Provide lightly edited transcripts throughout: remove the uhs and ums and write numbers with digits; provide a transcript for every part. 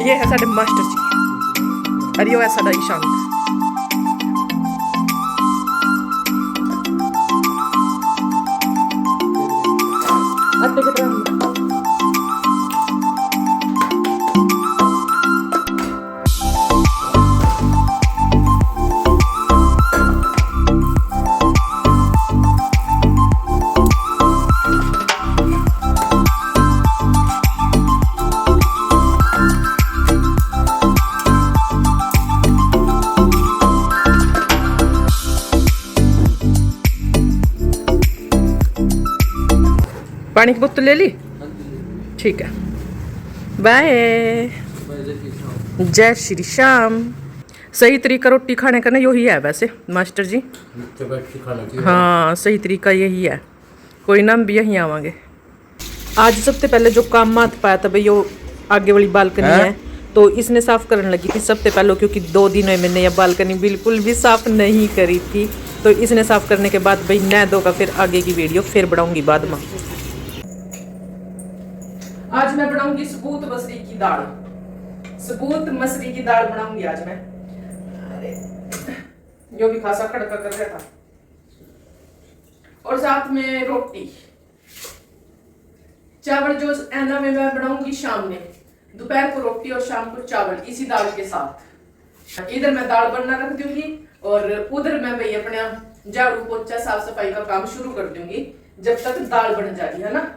ये है साडे मास्टर जी और ये है साडा ईशान। आटे के ड्राम पानी की बोतल ले ली, ठीक है। बाय, जय श्री श्याम। सही तरीका रोटी खाने का ना यही है वैसे मास्टर जी। हाँ सही तरीका यही है। कोई ना हम भी यहीं आवांगे। आज सबसे पहले जो काम मात पाया था भाई, वो आगे वाली बालकनी है तो इसने साफ करने लगी थी सबसे पहले, क्योंकि 2 दिन हुए मैंने यह बालकनी बिल्कुल भी साफ नहीं करी थी। तो इसने साफ करने के बाद भाई नह दो का फिर आगे की वीडियो फिर बढ़ाऊंगी बाद में। आज मैं बनाऊंगी सबूत मसरी की दाल। सबूत मसरी की दाल बनाऊंगी आज मैं। अरे जो भी खासा खड़का कर रहा था। और साथ में रोटी चावल जो ऐना में मैं बनाऊंगी शाम में। दोपहर को रोटी और शाम को चावल इसी दाल के साथ। इधर मैं दाल बनना रख दूंगी और उधर मैं भाई अपना झाड़ू पोछा साफ सफाई का काम शुरू कर दूंगी जब तक दाल बन जाएगी, है ना।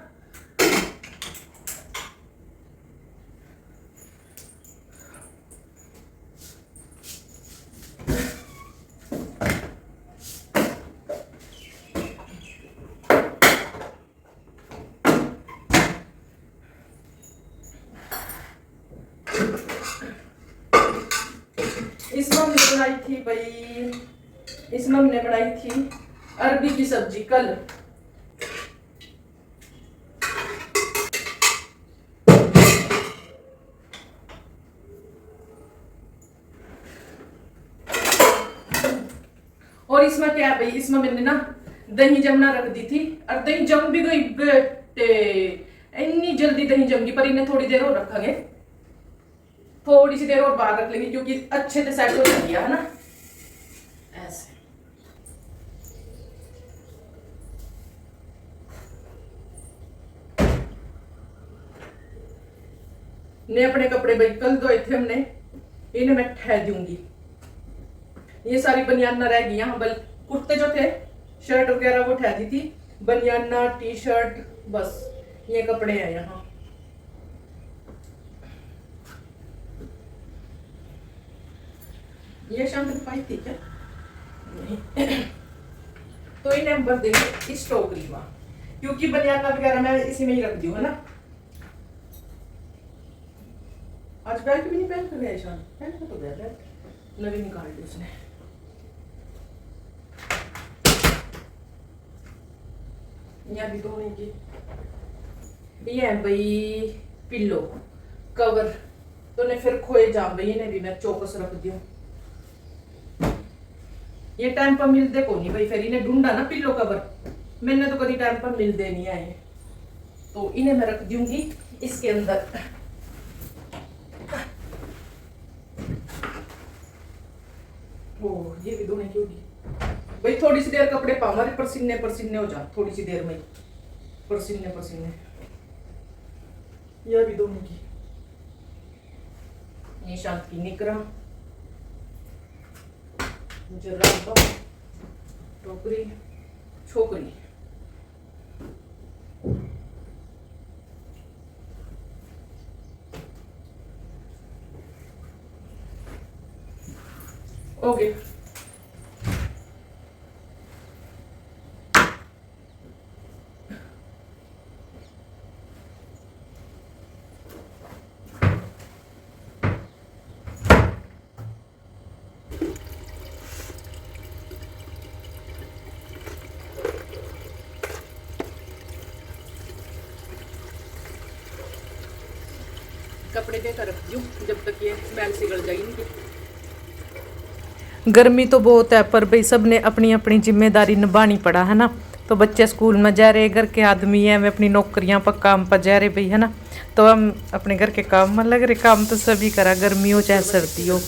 इसमें हमने बनाई थी भाई, इसमें हमने बनाई थी अरबी की सब्जी कल। और इसमें क्या है भाई, इसमें मैंने ना दही जमना रख दी थी और दही जम भी गई बेटे। इतनी जल्दी दही जम गई, पर इन्हें थोड़ी देर और रखेंगे, थोड़ी सी देर और बाहर रख लेंगे क्योंकि अच्छे से सेट हो गया है ना। ऐसे ने अपने कपड़े भाई कल धोए थे हमने, इन्हें मैं ठह दूंगी। ये सारी बनियाना रह गई यहाँ, बल कुर्ते जो थे शर्ट वगैरह वो ठह दी थी, बनियाना टी शर्ट बस ये कपड़े हैं यहाँ। ये शाम तक पाई थी क्या? नहीं। तो इन्हें हम भर देंगे इस टोकरी में, क्योंकि बनियाना वगैरह मैं इसी में ही रख दी हूँ, है ना। आज बेल्ट भी नहीं पहन कर गया शाम, पहन कर तो गया बेल्ट, नवी निकाल दी उसने। यहाँ भी धोने की ये है भाई पिल्लो कवर, तो ने फिर खोए जा भाई, इन्हें भी मैं चौकस रख दी हूँ। ये टाइम पर मिलते को नहीं भाई, फिर इन्हें ढूंढा ना पिल्लो कवर, मैंने तो कभी टाइम पर मिलते नहीं आए, तो इन्हें मैं रख दूंगी इसके अंदर। ओ ये भी धोने की होगी भाई, थोड़ी सी देर कपड़े पाओ हमारे पसीने पसीने हो जा, थोड़ी सी देर में पसीने पसीने। यह भी धोने की, ये शांत की निकरा जरा टोकरी छोकरी। ओके कपड़े देकर रख दूं जब तक ये स्मेल से गल जाएगी इनकी। गर्मी तो बहुत है, पर भाई सब ने अपनी अपनी जिम्मेदारी निभानी पड़ा है ना। तो बच्चे स्कूल में जा रहे, घर के आदमी हैं वे अपनी नौकरियां पर काम पर जा रहे भाई, है ना। तो हम अपने घर के काम में लग रहे, काम तो सभी करा, गर्मी हो चाहे सर्दी हो।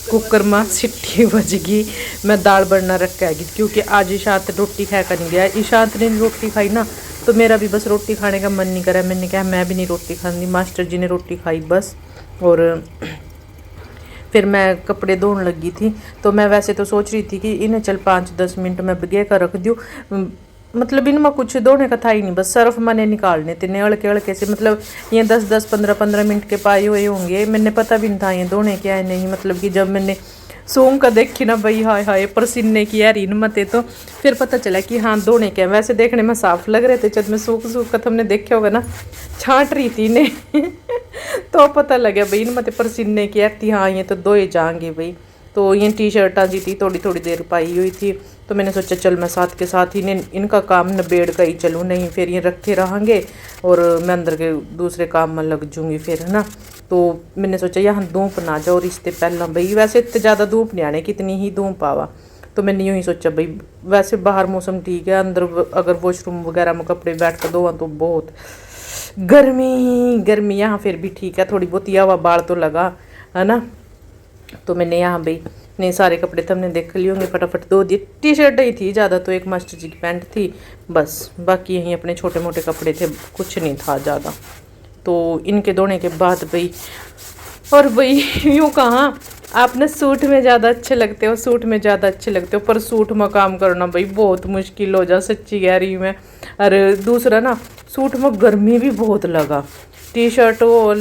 कुकर में सीटी बजगी, मैं दाल बनना रख आएगी क्योंकि आज ईशांत रोटी खा कर नहीं गया। ईशांत ने रोटी खाई ना तो मेरा भी बस रोटी खाने का मन नहीं करा। मैंने कहा मैं भी नहीं रोटी खानी, मास्टर जी ने रोटी खाई बस। और फिर मैं कपड़े धोने लगी थी। तो मैं वैसे तो सोच रही थी कि इन्हें चल 5-10 मिनट में भिगे कर रख दूँ, मतलब इनमें कुछ धोने का था ही नहीं, बस सर्फ मैंने निकालने थे ने हल्के हल्के से, मतलब ये 10-10 15-15 मिनट के पाए हुए होंगे। मैंने पता भी नहीं था ये धोने क्या है नहीं, मतलब कि जब मैंने सूंघ का देखी ना भाई, हाय हाय पसीने की यार इन मते, तो फिर पता चला कि हाँ धोने के। वैसे देखने में साफ लग रहे थे, जब मैं सूख कर तुमने देखे होगा ना छांट रही थी इन्हें तो पता लगा भाई इन मते पसीने की यार थी, हाँ ये तो धोए जाएंगे भाई। तो ये टी शर्टा जी थी थोड़ी थोड़ी देर पाई हुई थी, तो मैंने सोचा चल मैं साथ के साथ ही इनका काम निबेड़ कर ही चलूँ, नहीं फिर ये रखे रहेंगे और मैं अंदर के दूसरे काम में लग जूँगी फिर, है ना। तो मैंने सोचा यहाँ धूप ना जाओ रिश्ते पहला भाई, वैसे इतने ज़्यादा धूप नहीं आने, कितनी ही धूप आवा। तो मैंने यूँ ही सोचा भाई वैसे बाहर मौसम ठीक है, अंदर अगर वॉशरूम वगैरह में कपड़े बैठ कर धोवा तो बहुत गर्मी यहाँ फिर भी ठीक है, थोड़ी बहुत हवा बाढ़ तो लगा, है ना। तो मैंने यहाँ भाई नहीं सारे कपड़े तो हमने देख लिए होंगे, फटाफट धो दिए। टी शर्ट ही थी ज़्यादा, तो एक मास्टर जी की पैंट थी बस, बाकी यहीं अपने छोटे मोटे कपड़े थे, कुछ नहीं था ज़्यादा। तो इनके धोने के बाद भाई, और भाई यूँ कहाँ आपने सूट में ज़्यादा अच्छे लगते हो, सूट में ज़्यादा अच्छे लगते हो, पर सूट में काम करना भाई बहुत मुश्किल हो जा, सच्ची कह रही मैं। अरे दूसरा ना सूट में गर्मी भी बहुत लगा, टी शर्ट और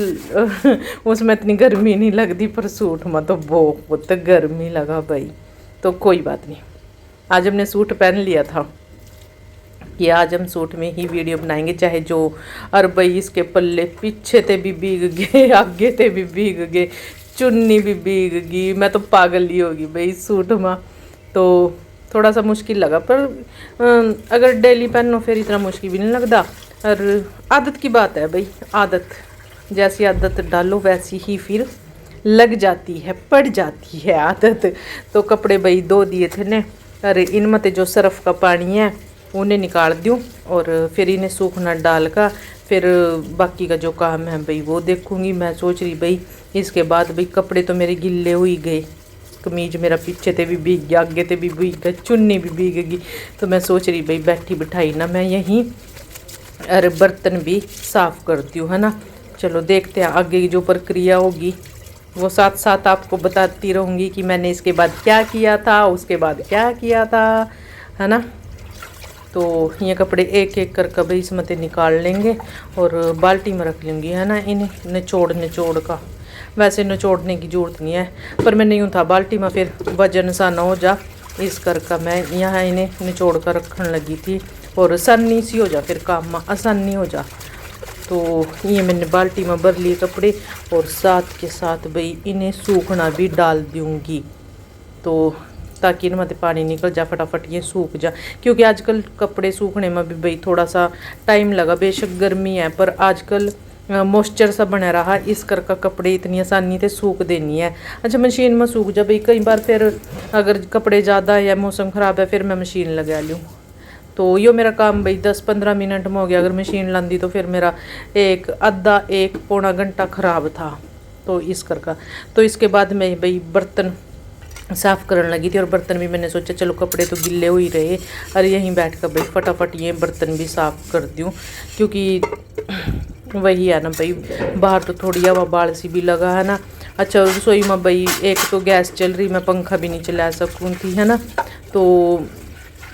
उसमें इतनी गर्मी नहीं लगती, पर सूट में तो बहुत गर्मी लगा भाई। तो कोई बात नहीं, आज हमने सूट पहन लिया था कि आज हम सूट में ही वीडियो बनाएंगे चाहे जो। और भाई इसके पल्ले पीछे ते भी भीग गए, आगे ते भी भीग गए, चुन्नी भी भीग गई, मैं तो पागल ही होगी भाई सूट में। तो थोड़ा सा मुश्किल लगा, पर अगर डेली पहनो फिर इतना मुश्किल भी नहीं लगता। और आदत की बात है भाई, आदत जैसी आदत डालो वैसी ही फिर लग जाती है, पड़ जाती है आदत। तो कपड़े भाई धो दिए थे ने, अरे इनमें तो जो सर्फ का पानी है उन्हें निकाल दूँ और फिर इन्हें सूखना डाल का फिर बाकी का जो काम है भाई वो देखूँगी। मैं सोच रही भाई इसके बाद भाई कपड़े तो मेरे गिल्ले हो ही गए, कमीज मेरा पीछे ते भी भीग गया, आगे ते भी भीग गया, चुन्नी भी भीगेगी। तो मैं सोच रही भाई बैठी बिठाई ना मैं यहीं, अरे बर्तन भी साफ़ करती हूँ, है ना। चलो देखते हैं आगे की जो प्रक्रिया होगी वो साथ साथ आपको बताती रहूँगी कि मैंने इसके बाद क्या किया था, उसके बाद क्या किया था, है ना। तो ये कपड़े एक एक कर कभी इसमें से निकाल लेंगे और बाल्टी में रख लूँगी, है ना। इन्हें निचोड़ का वैसे निचोड़ने की ज़रूरत नहीं है, पर मैं नहीं था बाल्टी में फिर वजन सा ना हो जा, इस कर का मैं यहाँ इन्हें निचोड़ कर रखने लगी थी और आसानी सी हो जा, फिर काम में आसानी हो जा। तो ये मैंने बाल्टी में भर लिए कपड़े और साथ के साथ भाई इन्हें सूखना भी डाल दूँगी, तो ताकि इनमें से पानी निकल जा, फटाफट ये सूख जा। क्योंकि आजकल कपड़े सूखने में भी भाई थोड़ा सा टाइम लगा, बेशक गर्मी है पर आजकल मॉइस्चर सा बना रहा, इस कर का कपड़े इतनी आसानी से सूख देनी है। अच्छा मशीन में सूख जा भाई, कई बार फिर अगर कपड़े ज़्यादा है या मौसम ख़राब है फिर मैं मशीन लगा लूँ। तो यो मेरा काम भाई 10-15 मिनट में हो गया, अगर मशीन लांदी तो फिर मेरा एक पौना घंटा ख़राब था। तो इस कर का तो इसके बाद मैं भाई बर्तन साफ़ करने लगी थी और बर्तन भी मैंने सोचा चलो कपड़े तो गिल्ले हो ही रहे, और यहीं बैठ कर भाई फटाफट ये बर्तन भी साफ़ कर दूँ, क्योंकि वही है ना भाई बाहर तो थोड़ी हवा बाढ़ सी भी लगा है ना। अच्छा रसोई में भाई एक तो गैस चल रही, मैं पंखा भी नहीं चला सकूँ थी, है ना। तो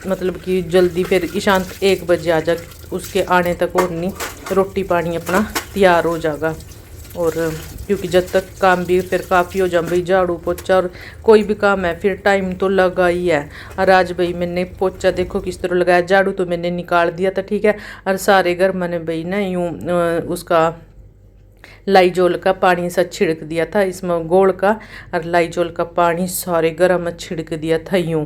मतलब कि जल्दी फिर ईशांत 1 बजे आ जा, उसके आने तक और नहीं रोटी पानी अपना तैयार हो जाएगा। और क्योंकि जब तक काम भी फिर काफ़ी हो जाए भाई, झाड़ू पोछा और कोई भी काम है फिर टाइम तो लगा ही है। और आज भाई मैंने पोछा देखो किस तरह लगाया, झाड़ू तो मैंने निकाल दिया था ठीक है, और सारे घर मैंने भाई ना यूँ उसका लाइजोल का पानी सा छिड़क दिया था इसमें गोल का, और लाइजोल का पानी सारे घर में छिड़क दिया था यूँ,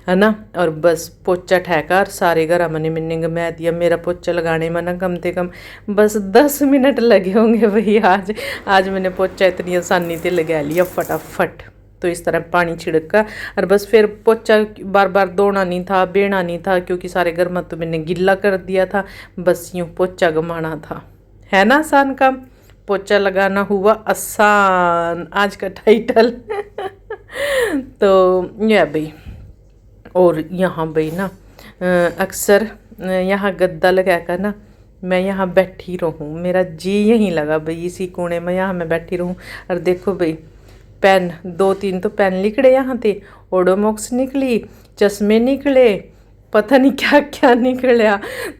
है ना। और बस पोछा ठहका और सारे घर मैंने घुमा दिया। मेरा पोछा लगाने में ना कम से कम बस 10 मिनट लगे होंगे भाई। आज मैंने पोछा इतनी आसानी से लगा लिया फटाफट। तो इस तरह पानी छिड़क का और बस फिर पोछा बार बार धोना नहीं था, बेना नहीं था, क्योंकि सारे घर में तो मैंने गिल्ला कर दिया था, बस यूँ पोछा घुमाना था, है ना आसान काम, पोछा लगाना हुआ आसान, आज का टाइटल। तो यह भाई, और यहाँ भाई ना अक्सर यहाँ गद्दा लगा कर ना मैं यहाँ बैठी रहूँ, मेरा जी यहीं लगा भाई इसी कोने में, यहाँ मैं बैठी रहूँ। और देखो भाई पेन 2-3 तो पेन लिखड़े यहाँ थे, ओडोमॉक्स निकली, चश्मे निकले, पता नहीं क्या क्या निकला।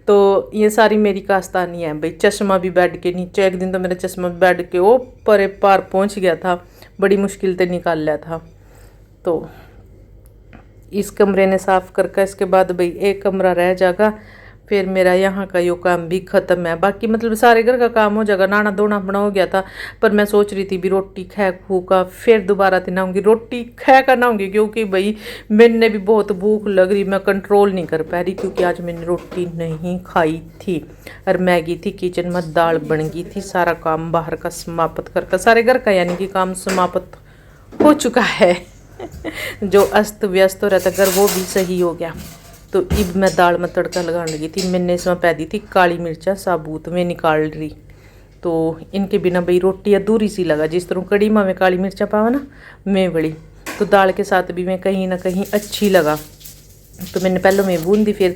तो ये सारी मेरी कास्तानी है भाई। चश्मा भी बेड के नीचे, एक दिन तो मेरा चश्मा बेड के वो परे पार पहुँच गया था, बड़ी मुश्किल से निकाल लिया था। तो इस कमरे ने साफ़ करके इसके बाद भाई एक कमरा रह जाएगा, फिर मेरा यहाँ का यो काम भी ख़त्म है। बाकी मतलब सारे घर का काम हो जाएगा, नहाना धोना अपना हो गया था। पर मैं सोच रही थी भी रोटी खै खू का फिर दोबारा तो नहाऊंगी, रोटी खै कर नहाऊंगी, क्योंकि भाई मैंने भी बहुत भूख लग रही, मैं कंट्रोल नहीं कर पा रही, क्योंकि आज मैंने रोटी नहीं खाई थी। और मैगी थी किचन में, दाल बन गई थी, सारा काम बाहर का समाप्त करके, सारे घर का यानी कि काम समाप्त हो चुका है। जो अस्त व्यस्त हो रहा था घर वो भी सही हो गया। तो अब मैं दाल में तड़का लगाने लगी थी। मैंने इसमें पैदी थी काली मिर्चा साबुत में निकाल रही, तो इनके बिना भाई रोटी अधूरी सी लगा। जिस तरह कड़ी में काली मिर्चा पावा ना मैं बड़ी, तो दाल के साथ भी मैं कहीं ना कहीं अच्छी लगा। तो मैंने पहले मैं बूंद दी, फिर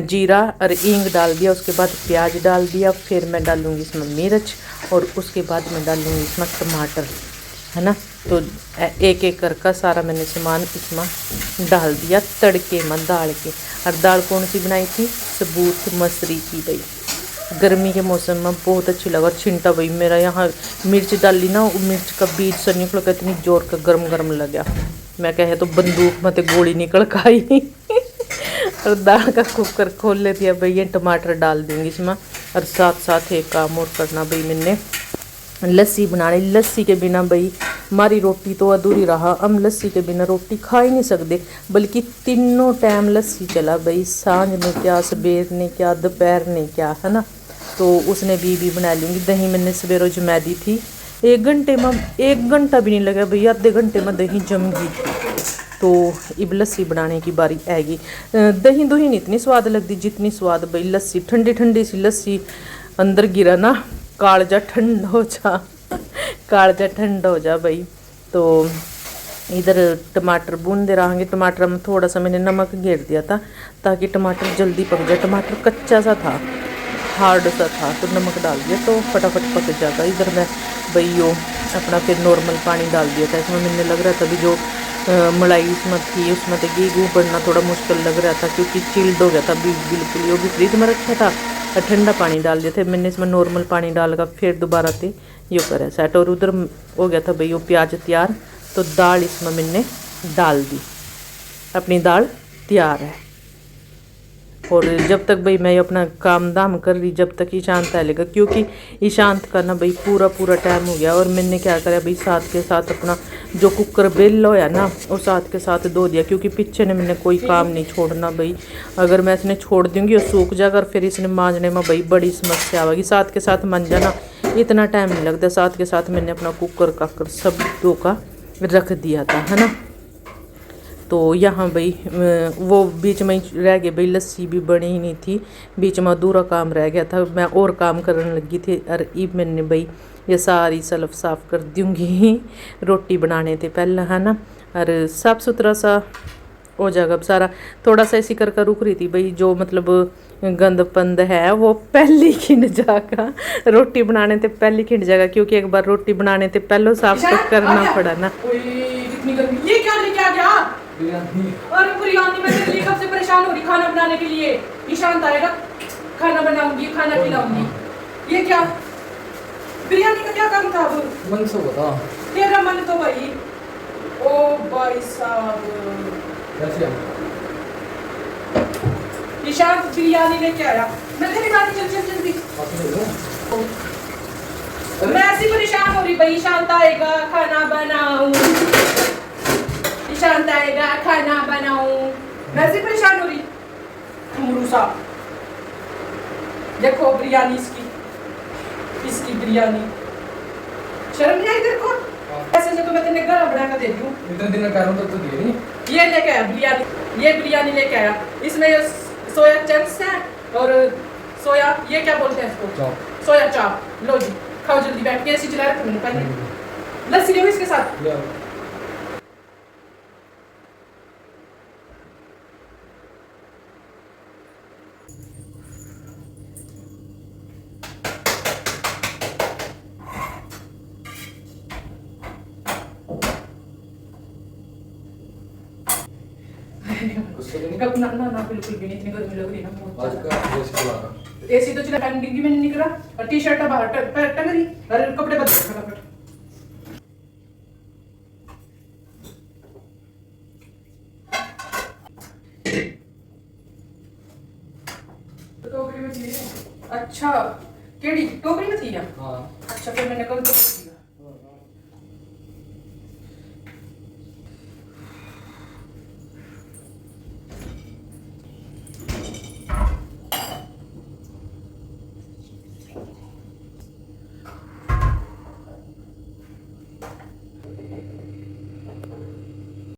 जीरा और हींग डाल दिया, उसके बाद प्याज डाल दिया, फिर मैं डालूँगी इसमें मिर्च, और उसके बाद मैं डालूँगी इसमें टमाटर, है ना। तो एक एक करके सारा मैंने सामान इसमें डाल दिया तड़के में दाल के। और दाल कौन सी बनाई थी, सबूत मसूरी की भाई। गर्मी के मौसम में बहुत अच्छी लगा। छिंटा भाई मेरा यहाँ मिर्च डाली ना, मिर्च का बीज से निकल कर इतनी जोर का गर्म गर्म लग गया, मैं कहे तो बंदूक में तो गोली निकल कर आई। और दाल का कुकर खोल लेती है भाई, ये टमाटर डाल दूँगी इसमें। और साथ साथ एक काम और करना भाई, मैंने लस्सी बनानी। लस्सी के बिना भाई हमारी रोटी तो अधूरी रहा, हम लस्सी के बिना रोटी खा ही नहीं सकते, बल्कि तीनों टाइम लस्सी चला भाई, सांझ में क्या, सवेर ने क्या, दोपहर ने क्या, है ना। तो उसने भी बना लूँगी। दही मैंने सवेरों जमा दी थी, 1 घंटे में, 1 घंटा भी नहीं लगा भैया, आधे घंटे में दही जम गई थी। तो अब लस्सी बनाने की बारी आएगी। दही नहीं इतनी स्वाद लगती जितनी स्वाद भाई लस्सी, ठंडी ठंडी सी लस्सी अंदर गिरा ना, कालजा ठंडा हो जा, कालजा ठंडा हो जा भाई। तो इधर टमाटर भूनते रहेंगे। टमाटर में थोड़ा सा मैंने नमक घेर दिया था ताकि टमाटर जल्दी पक जाए। टमाटर कच्चा सा था, हार्ड सा था, तो नमक डाल दिया तो फटाफट पक जाएगा। इधर मैं भाई यो अपना फिर नॉर्मल पानी डाल दिया था इसमें। मैंने लग रहा था भी जो मलाई इसमें थी उसमें तो घी बढ़ना थोड़ा मुश्किल लग रहा था, क्योंकि चिल्ड हो गया था बिल्कुल। वो भी फ्रिज में रखा था और ठंडा पानी डाल दिया था। मैंने इसमें नॉर्मल पानी डालकर फिर दोबारा से यो करा सेट, और उधर हो गया था भाई वो प्याज तैयार। तो दाल इसमें मैंने डाल दी, अपनी दाल तैयार है। और जब तक भाई मैं अपना काम दाम कर रही, जब तक ईशांत आएगा, क्योंकि ईशांत का ना भाई पूरा टाइम हो गया। और मैंने क्या करा भाई, साथ के साथ अपना जो कुकर बेल होया ना वो साथ के साथ धो दिया, क्योंकि पीछे ने मैंने कोई काम नहीं छोड़ना भाई। अगर मैं इसने छोड़ दूँगी और सूख जाएगा, और फिर इसने मांजने में भाई बड़ी समस्या आएगी। साथ के साथ मांजना इतना टाइम नहीं लगता। साथ के साथ मैंने अपना कुकर काकर सब धो का रख दिया था, है ना। तो यहाँ भाई वो बीच में ही रह गए भाई, लस्सी भी बनी ही नहीं थी, बीच में अधूरा काम रह गया था, मैं और काम करने लगी थी। और अब मैंने भाई ये सारी सल्फ साफ़ कर दूँगी रोटी बनाने से पहले, है ना। और साफ़ सुथरा सा हो जाएगा सारा। थोड़ा सा ऐसी कर रुक रही थी भाई, जो मतलब गंद पंद है वो पहले खिंड जाएगा, रोटी बनाने से पहले खिंड जाएगा, क्योंकि एक बार रोटी बनाने से पहले साफ तो करना पड़ा ना। ये क्या लेके आ गया? और बिरयानी में तेरे लिए कब से परेशान हो रही खाना बनाने के लिए। ईशांत आएगा, खाना बनाऊंगी, खाना खिलाऊंगी। ये क्या बिरयानी का क्या काम था? अब मन से बता, तेरा मन तो भाई। ओ भाई साहब, कैसे ईशांत बिरयानी लेके आया। मैं तेरी बात चल जल्दी। मैं ऐसी परेशान हो रही भाई, ईशांत आएगा खाना बनाऊं, ईशांत आएगा खाना बनाऊं, मैं ऐसी परेशान हो रही। मुरुसा देखो बिरयानी इसकी बिरयानी, शर्म नहीं आई तेरे को? ऐसे से तो मैं तेरे घर बना कर दे दूं। इतने दिन में करूं तो दिए नहीं। ये लेके आया बिरयानी, ये बिरयानी लेके आया। इसमें सोया चंक्स है और सोया, ये क्या बोलते हैं इसको, सोया चाप लो जी, खाओ जल्दी बैठ के, ऐसी चला रखो मैंने पहले। लस्सी ले इसके साथ। ले आओ। गुस्से में नहीं? ना ना ना बिल्कुल भी नहीं, इतनी गर्मी लग रही है ना। आज का जैसे चलाना। एसी तो चला, पैंट डिग्गी में नहीं निकला, और टी शर्ट बाहर टंगरी, और कपड़े बदल फटाफट। टोकरी में थी। अच्छा केड़ी टोकरी में थी या? हाँ। अच्छा फिर मैंने कल तो दिया।